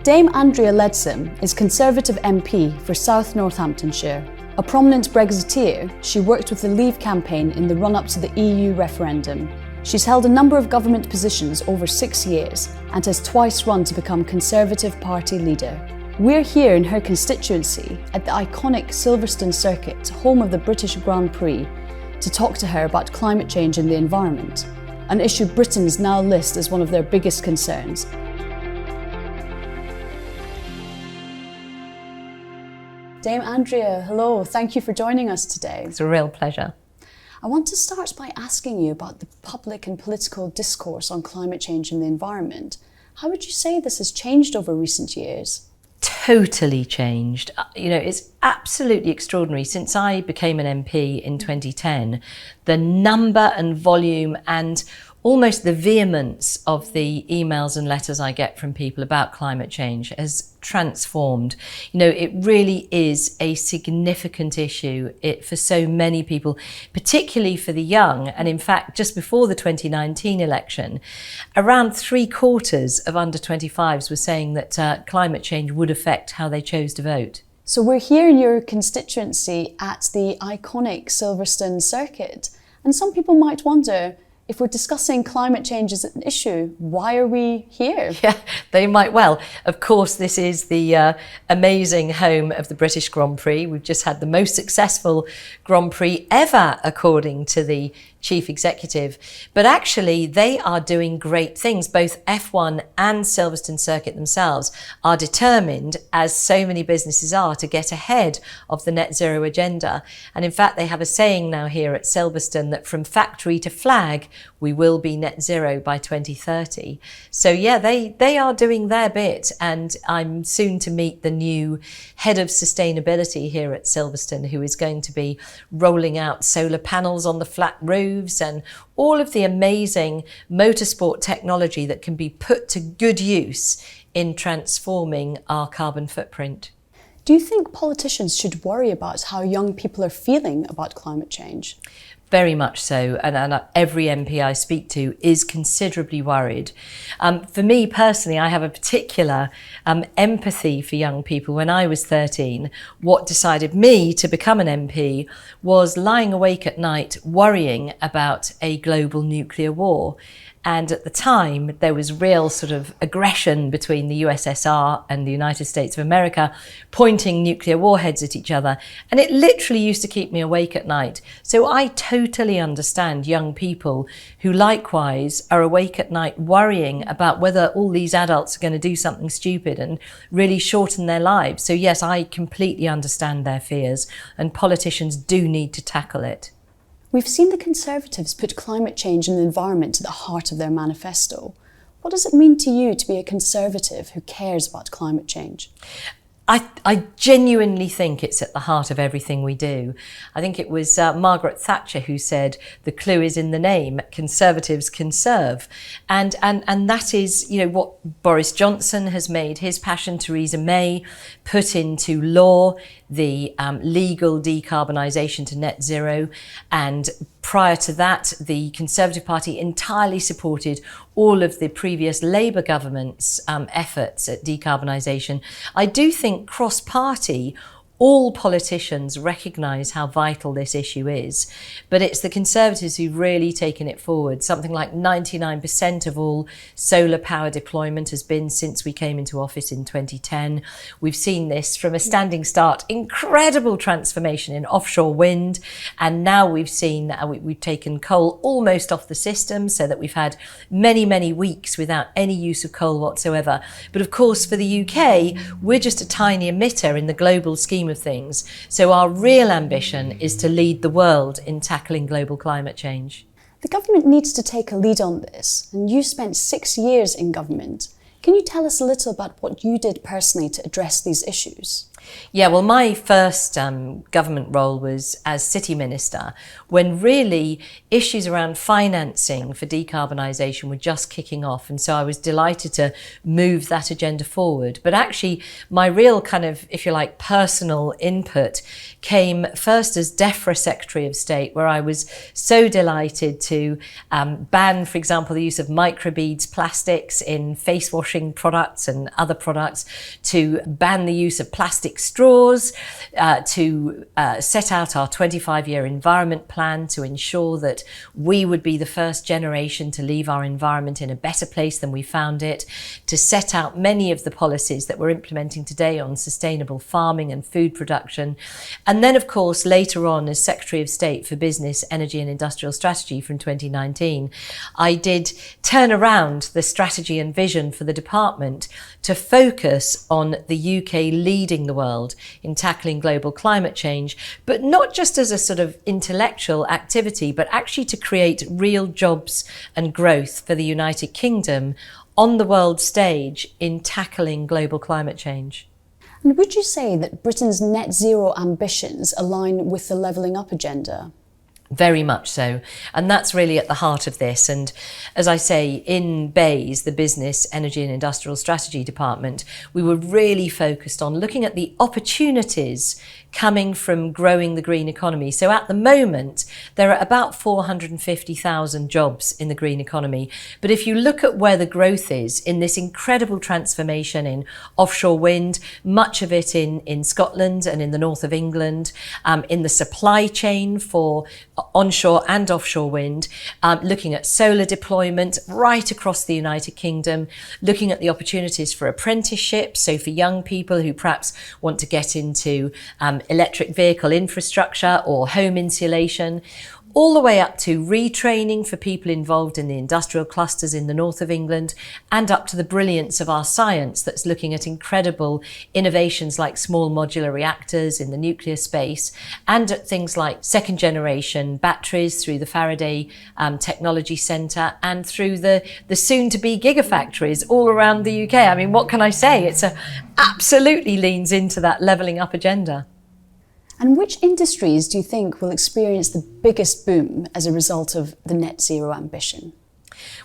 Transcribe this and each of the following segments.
Dame Andrea Leadsom is Conservative MP for South Northamptonshire. A prominent Brexiteer, she worked with the Leave campaign in the run-up to the EU referendum. She's held a number of government positions over 6 years and has twice run to become Conservative Party leader. We're here in her constituency at the iconic Silverstone Circuit, home of the British Grand Prix, to talk to her about climate change and the environment, an issue Britons now list as one of their biggest concerns. Dame Andrea, hello, thank you for joining us today. It's a real pleasure. I want to start by asking you about the public and political discourse on climate change and the environment. How would you say this has changed over recent years? Totally changed. It's absolutely extraordinary. Since I became an MP in 2010, the number and volume and almost the vehemence of the emails and letters I get from people about climate change has transformed. It really is a significant issue for so many people, particularly for the young. And in fact, just before the 2019 election, around 3/4 of under 25s were saying that climate change would affect how they chose to vote. So we're here in your constituency at the iconic Silverstone Circuit. And some people might wonder, if we're discussing climate change as an issue, why are we here? Yeah, they might well. Of course, this is the amazing home of the British Grand Prix. We've just had the most successful Grand Prix ever, according to the Chief Executive. But actually, they are doing great things. Both F1 and Silverstone Circuit themselves are determined, as so many businesses are, to get ahead of the net zero agenda. And in fact, they have a saying now here at Silverstone that from factory to flag, we will be net zero by 2030. So yeah, they are doing their bit. And I'm soon to meet the new head of sustainability here at Silverstone, who is going to be rolling out solar panels on the flat roofs and all of the amazing motorsport technology that can be put to good use in transforming our carbon footprint. Do you think politicians should worry about how young people are feeling about climate change? Very much so, and every MP I speak to is considerably worried. For me personally, I have a particular empathy for young people. When I was 13, what decided me to become an MP was lying awake at night worrying about a global nuclear war. And at the time, there was real sort of aggression between the USSR and the United States of America, pointing nuclear warheads at each other. And it literally used to keep me awake at night. So I totally understand young people who likewise are awake at night worrying about whether all these adults are going to do something stupid and really shorten their lives. So yes, I completely understand their fears, and politicians do need to tackle it. We've seen the Conservatives put climate change and the environment to the heart of their manifesto. What does it mean to you to be a Conservative who cares about climate change? I genuinely think it's at the heart of everything we do. I think it was Margaret Thatcher who said, the clue is in the name, Conservatives conserve. And that is, what Boris Johnson has made his passion. Theresa May put into law the legal decarbonisation to net zero. And prior to that, the Conservative Party entirely supported all of the previous Labour government's efforts at decarbonisation. I do think cross-party, all politicians recognise how vital this issue is, but it's the Conservatives who've really taken it forward. Something like 99% of all solar power deployment has been since we came into office in 2010. We've seen this from a standing start, incredible transformation in offshore wind, and now we've seen we've taken coal almost off the system, so that we've had many weeks without any use of coal whatsoever. But of course, for the UK, we're just a tiny emitter in the global scheme of things. So our real ambition is to lead the world in tackling global climate change. The government needs to take a lead on this, and you spent 6 years in government. Can you tell us a little about what you did personally to address these issues? Yeah, well, my first government role was as City Minister, when really issues around financing for decarbonisation were just kicking off. And so I was delighted to move that agenda forward. But actually, my real kind of, if you like, personal input came first as DEFRA Secretary of State, where I was so delighted to ban, for example, the use of microbeads plastics in face washing products and other products, to ban the use of plastic straws, to set out our 25-year environment plan to ensure that we would be the first generation to leave our environment in a better place than we found it, to set out many of the policies that we're implementing today on sustainable farming and food production. And then, of course, later on, as Secretary of State for Business, Energy and Industrial Strategy from 2019, I did turn around the strategy and vision for the department to focus on the UK leading the world in tackling global climate change, but not just as a sort of intellectual activity, but actually to create real jobs and growth for the United Kingdom on the world stage in tackling global climate change. And would you say that Britain's net zero ambitions align with the levelling up agenda? Very much so. And that's really at the heart of this. And as I say, in BEIS, the Business, Energy and Industrial Strategy Department, we were really focused on looking at the opportunities coming from growing the green economy. So at the moment, there are about 450,000 jobs in the green economy. But if you look at where the growth is in this incredible transformation in offshore wind, much of it in Scotland and in the north of England, in the supply chain for onshore and offshore wind, looking at solar deployment right across the United Kingdom, looking at the opportunities for apprenticeships, so for young people who perhaps want to get into electric vehicle infrastructure or home insulation, all the way up to retraining for people involved in the industrial clusters in the north of England, and up to the brilliance of our science that's looking at incredible innovations like small modular reactors in the nuclear space, and at things like second generation batteries through the Faraday Technology Centre, and through the soon-to-be gigafactories all around the UK. I mean, what can I say? It's absolutely leans into that levelling up agenda. And which industries do you think will experience the biggest boom as a result of the net zero ambition?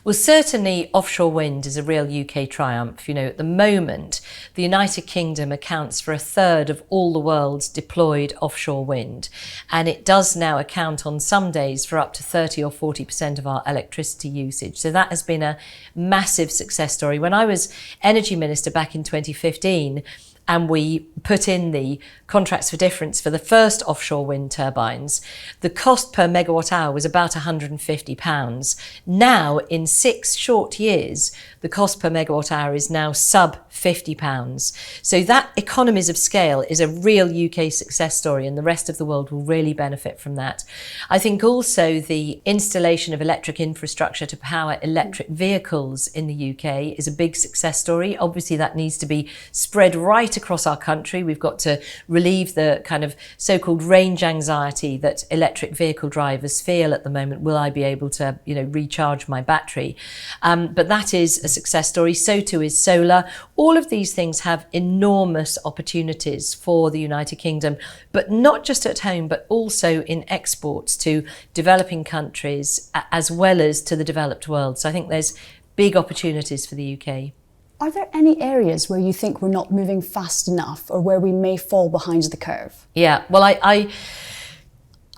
Well, certainly offshore wind is a real UK triumph. You know, at the moment, the United Kingdom accounts for a third of all the world's deployed offshore wind. And it does now account on some days for up to 30 or 40% of our electricity usage. So that has been a massive success story. When I was Energy Minister back in 2015, and we put in the contracts for difference for the first offshore wind turbines, the cost per megawatt hour was about £150. Now, in 6 short years, the cost per megawatt hour is now sub £50. So that economies of scale is a real UK success story, and the rest of the world will really benefit from that. I think also the installation of electric infrastructure to power electric vehicles in the UK is a big success story. Obviously, that needs to be spread right across our country. We've got to relieve the kind of so-called range anxiety that electric vehicle drivers feel at the moment. Will I be able to, recharge my battery? But that is a success story. So too is solar. All of these things have enormous opportunities for the United Kingdom, but not just at home, but also in exports to developing countries as well as to the developed world. So I think there's big opportunities for the UK. Are there any areas where you think we're not moving fast enough, or where we may fall behind the curve? Yeah, well, I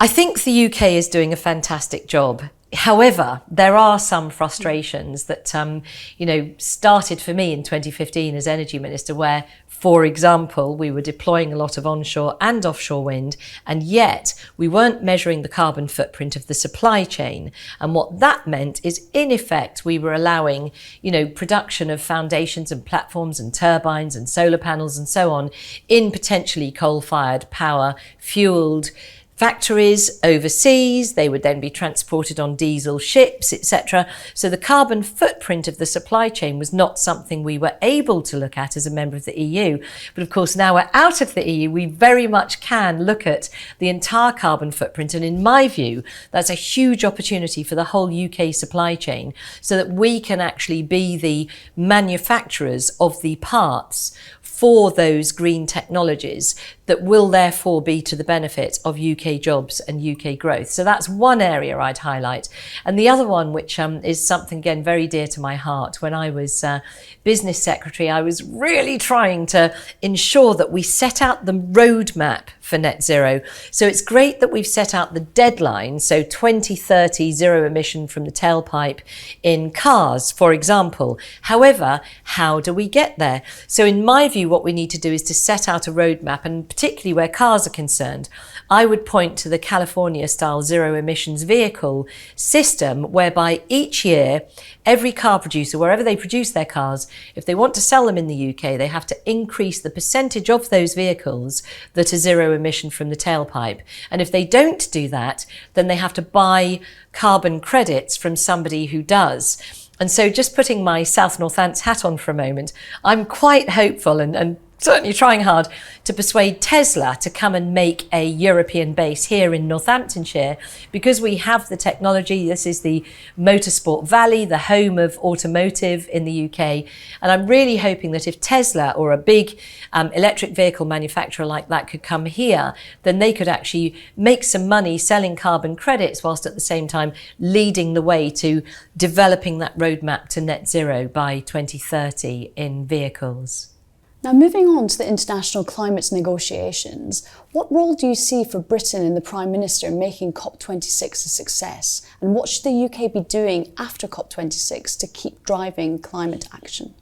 think the UK is doing a fantastic job. However, there are some frustrations that, started for me in 2015 as Energy Minister, where, for example, we were deploying a lot of onshore and offshore wind, and yet we weren't measuring the carbon footprint of the supply chain. And what that meant is, in effect, we were allowing, production of foundations and platforms and turbines and solar panels and so on in potentially coal-fired power fueled factories overseas. They would then be transported on diesel ships, etc. So the carbon footprint of the supply chain was not something we were able to look at as a member of the EU. But of course, now we're out of the EU, we very much can look at the entire carbon footprint. And in my view, that's a huge opportunity for the whole UK supply chain, so that we can actually be the manufacturers of the parts for those green technologies that will therefore be to the benefit of UK jobs and UK growth. So that's one area I'd highlight. And the other one, which is something, again, very dear to my heart, when I was business secretary, I was really trying to ensure that we set out the roadmap for net zero. So it's great that we've set out the deadline, so 2030 zero emission from the tailpipe in cars, for example. However, how do we get there? So in my view, what we need to do is to set out a roadmap, and particularly where cars are concerned, I would point to the California-style zero emissions vehicle system, whereby each year, every car producer, wherever they produce their cars, if they want to sell them in the UK, they have to increase the percentage of those vehicles that are zero emission from the tailpipe. And if they don't do that, then they have to buy carbon credits from somebody who does. And so just putting my South Northamptonshire hat on for a moment, I'm quite hopeful and certainly trying hard to persuade Tesla to come and make a European base here in Northamptonshire, because we have the technology. This is the Motorsport Valley, the home of automotive in the UK. And I'm really hoping that if Tesla or a big electric vehicle manufacturer like that could come here, then they could actually make some money selling carbon credits, whilst at the same time leading the way to developing that roadmap to net zero by 2030 in vehicles. Now, moving on to the international climate negotiations, what role do you see for Britain and the Prime Minister in making COP26 a success? And what should the UK be doing after COP26 to keep driving climate action?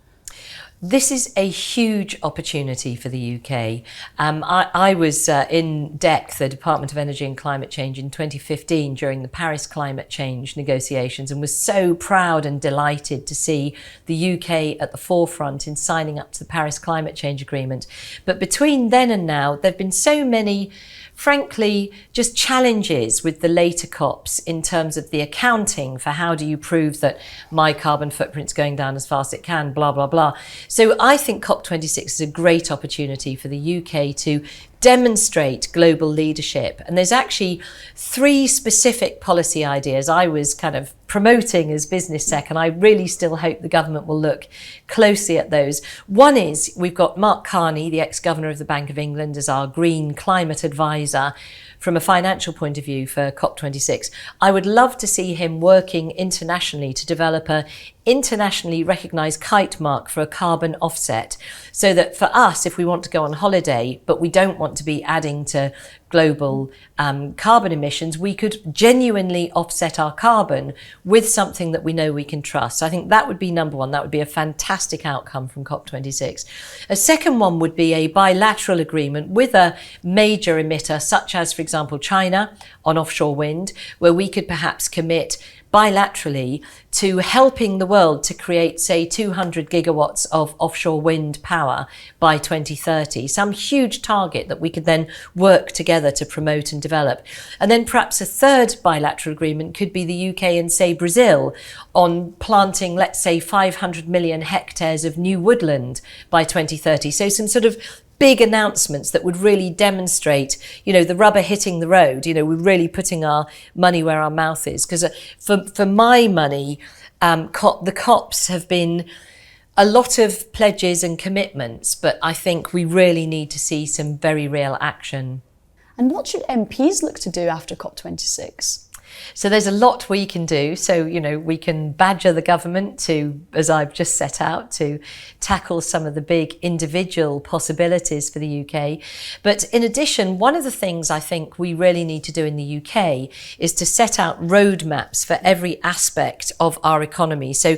This is a huge opportunity for the UK. I was in DEC, the Department of Energy and Climate Change, in 2015 during the Paris climate change negotiations, and was so proud and delighted to see the UK at the forefront in signing up to the Paris Climate Change Agreement. But between then and now, there have been so many, frankly, just challenges with the later COPs in terms of the accounting for how do you prove that my carbon footprint's going down as fast as it can, blah, blah, blah. So I think COP26 is a great opportunity for the UK to demonstrate global leadership. And there's actually 3 specific policy ideas I was kind of promoting as business sec, and I really still hope the government will look closely at those. One is, we've got Mark Carney, the ex-governor of the Bank of England, as our green climate advisor from a financial point of view for COP26. I would love to see him working internationally to develop a internationally recognised kite mark for a carbon offset, so that for us, if we want to go on holiday, but we don't want to be adding to global carbon emissions, we could genuinely offset our carbon with something that we know we can trust. So I think that would be number one. That would be a fantastic outcome from COP26. A second one would be a bilateral agreement with a major emitter, such as, for example, China on offshore wind, where we could perhaps commit bilaterally to helping the world to create, say, 200 gigawatts of offshore wind power by 2030, some huge target that we could then work together to promote and develop. And then perhaps a third bilateral agreement could be the UK and, say, Brazil on planting, let's say, 500 million hectares of new woodland by 2030. So some sort of big announcements that would really demonstrate, the rubber hitting the road, we're really putting our money where our mouth is. Because for my money, the COPs have been a lot of pledges and commitments, but I think we really need to see some very real action. And what should MPs look to do after COP26? So there's a lot we can do. So, we can badger the government to, as I've just set out, to tackle some of the big individual possibilities for the UK. But in addition, one of the things I think we really need to do in the UK is to set out roadmaps for every aspect of our economy. So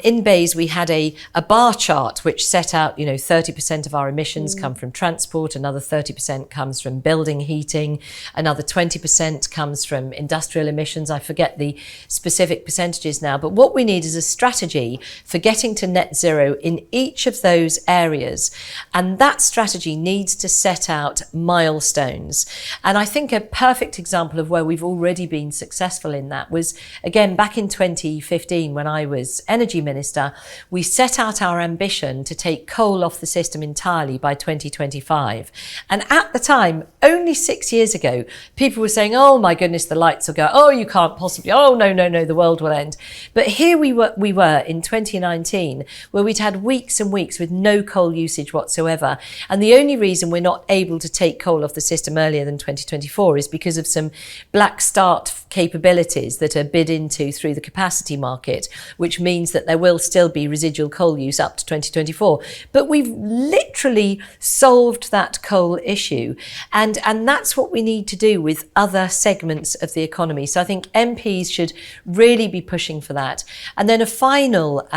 in BEIS, we had a bar chart which set out, 30% of our emissions come from transport, another 30% comes from building heating, another 20% comes from industrial emissions. I forget the specific percentages now, but what we need is a strategy for getting to net zero in each of those areas. And that strategy needs to set out milestones. And I think a perfect example of where we've already been successful in that was, again, back in 2015, when I was Energy Minister, we set out our ambition to take coal off the system entirely by 2025. And at the time, only 6 years ago, people were saying, oh my goodness, the lights will go go, oh, you can't possibly, oh, no, the world will end. But here we were in 2019, where we'd had weeks and weeks with no coal usage whatsoever. And the only reason we're not able to take coal off the system earlier than 2024 is because of some black start capabilities that are bid into through the capacity market, which means that there will still be residual coal use up to 2024. But we've literally solved that coal issue. And that's what we need to do with other segments of the economy. So I think MPs should really be pushing for that. And then a final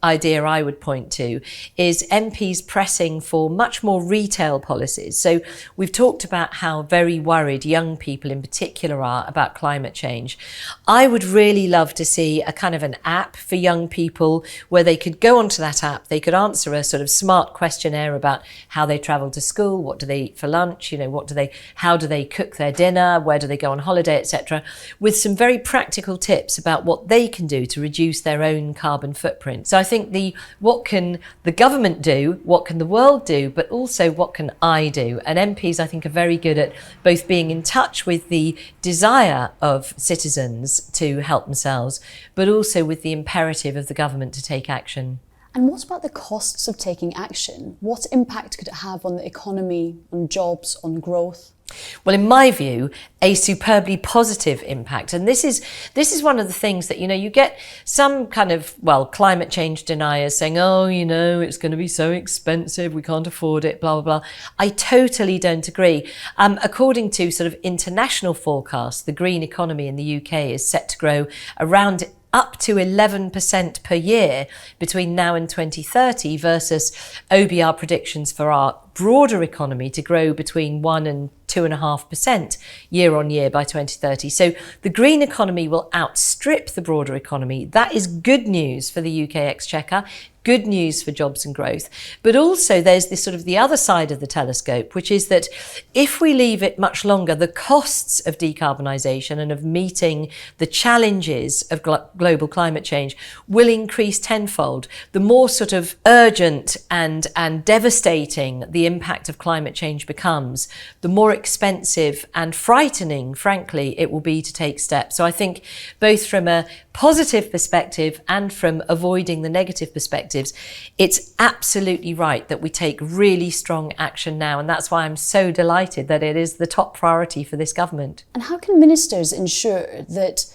idea I would point to is MPs pressing for much more retail policies. So we've talked about how very worried young people in particular are about climate change. I would really love to see a kind of an app for young people where they could go onto that app, they could answer a sort of smart questionnaire about how they travel to school, what do they eat for lunch, how do they cook their dinner, where do they go on holiday, etc., with some very practical tips about what they can do to reduce their own carbon footprint. So I think what can the government do, what can the world do, but also what can I do? And MPs, I think, are very good at both being in touch with the desire of citizens to help themselves, but also with the imperative of the government to take action. And what about the costs of taking action? What impact could it have on the economy, on jobs, on growth? Well, in my view, a superbly positive impact. And this is one of the things that, you get some kind of, climate change deniers saying, oh, it's going to be so expensive, we can't afford it, blah, blah, blah. I totally don't agree. According to sort of international forecasts, the green economy in the UK is set to grow around up to 11% per year between now and 2030 versus OBR predictions for our broader economy to grow between 1 and 2.5% year on year by 2030. So the green economy will outstrip the broader economy. That is good news for the UK Exchequer. Good news for jobs and growth. But also there's this sort of the other side of the telescope, which is that if we leave it much longer, the costs of decarbonisation and of meeting the challenges of global climate change will increase tenfold. The more sort of urgent and devastating the impact of climate change becomes, the more expensive and frightening, frankly, it will be to take steps. So I think both from a positive perspective and from avoiding the negative perspectives, it's absolutely right that we take really strong action now. And that's why I'm so delighted that it is the top priority for this government. And how can ministers ensure that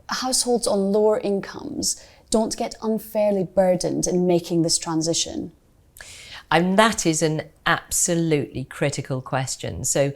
households on lower incomes don't get unfairly burdened in making this transition? And that is an absolutely critical question. So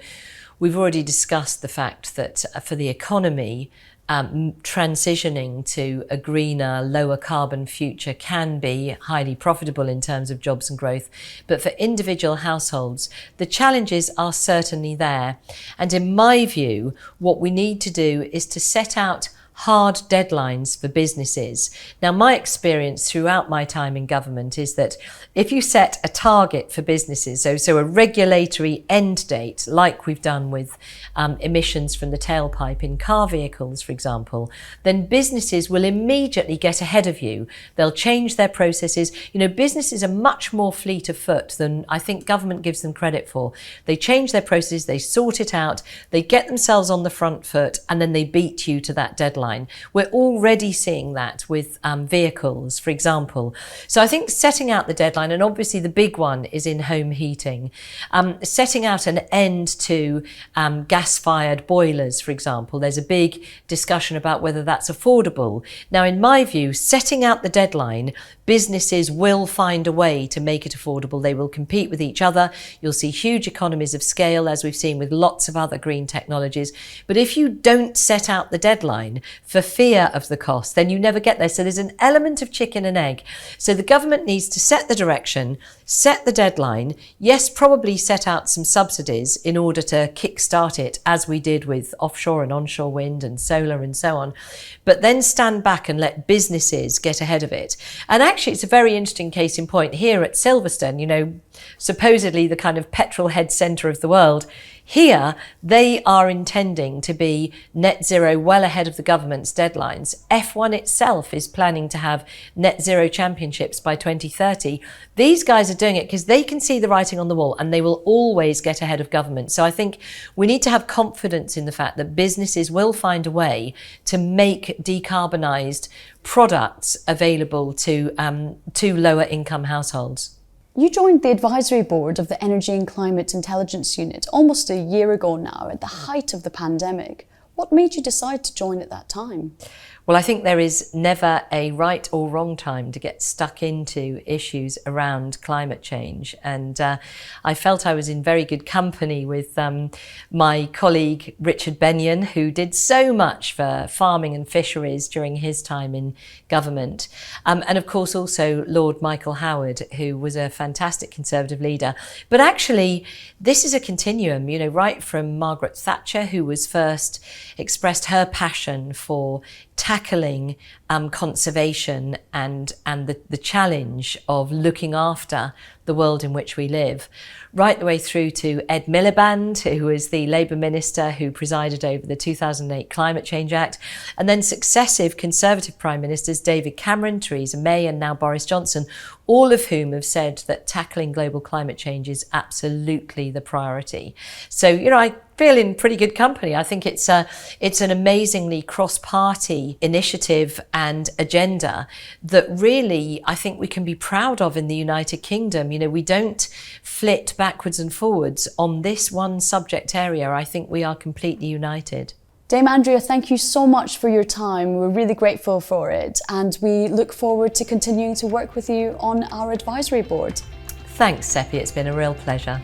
we've already discussed the fact that for the economy, transitioning to a greener, lower carbon future can be highly profitable in terms of jobs and growth. But for individual households, the challenges are certainly there. And in my view, what we need to do is to set out hard deadlines for businesses. Now, my experience throughout my time in government is that if you set a target for businesses, so a regulatory end date, like we've done with emissions from the tailpipe in car vehicles, for example, then businesses will immediately get ahead of you. They'll change their processes. Businesses are much more fleet of foot than I think government gives them credit for. They change their processes, they sort it out, they get themselves on the front foot, and then they beat you to that deadline. We're already seeing that with vehicles, for example. So I think setting out the deadline, and obviously the big one is in home heating, setting out an end to gas-fired boilers, for example. There's a big discussion about whether that's affordable. Now, in my view, setting out the deadline, businesses will find a way to make it affordable. They will compete with each other. You'll see huge economies of scale, as we've seen with lots of other green technologies. But if you don't set out the deadline for fear of the cost, then you never get there. So there's an element of chicken and egg. So the government needs to set the direction, set the deadline, yes, probably set out some subsidies in order to kickstart it, as we did with offshore and onshore wind and solar and so on, but then stand back and let businesses get ahead of it. And actually, it's a very interesting case in point here at Silverstone, supposedly the kind of petrol head centre of the world. Here, they are intending to be net zero well ahead of the government's deadlines. F1 itself is planning to have net zero championships by 2030. These guys are doing it because they can see the writing on the wall, and they will always get ahead of government. So I think we need to have confidence in the fact that businesses will find a way to make decarbonised products available to lower income households. You joined the advisory board of the Energy and Climate Intelligence Unit almost a year ago now, at the height of the pandemic. What made you decide to join at that time? Well, I think there is never a right or wrong time to get stuck into issues around climate change. And I felt I was in very good company with my colleague Richard Benyon, who did so much for farming and fisheries during his time in government. And of course, also Lord Michael Howard, who was a fantastic Conservative leader. But actually, this is a continuum, you know, right from Margaret Thatcher, who was first expressed her passion for tackling conservation and the challenge of looking after the world in which we live, right the way through to Ed Miliband, who was the Labour minister who presided over the 2008 Climate Change Act, and then successive Conservative Prime Ministers, David Cameron, Theresa May, and now Boris Johnson, all of whom have said that tackling global climate change is absolutely the priority. So, you know, I feel in pretty good company. I think it's an amazingly cross-party initiative and agenda that really I think we can be proud of in the United Kingdom. You know, we don't flit backwards and forwards on this one subject area. I think we are completely united. Dame Andrea, thank you so much for your time. We're really grateful for it, and we look forward to continuing to work with you on our advisory board. Thanks, Sepi. It's been a real pleasure.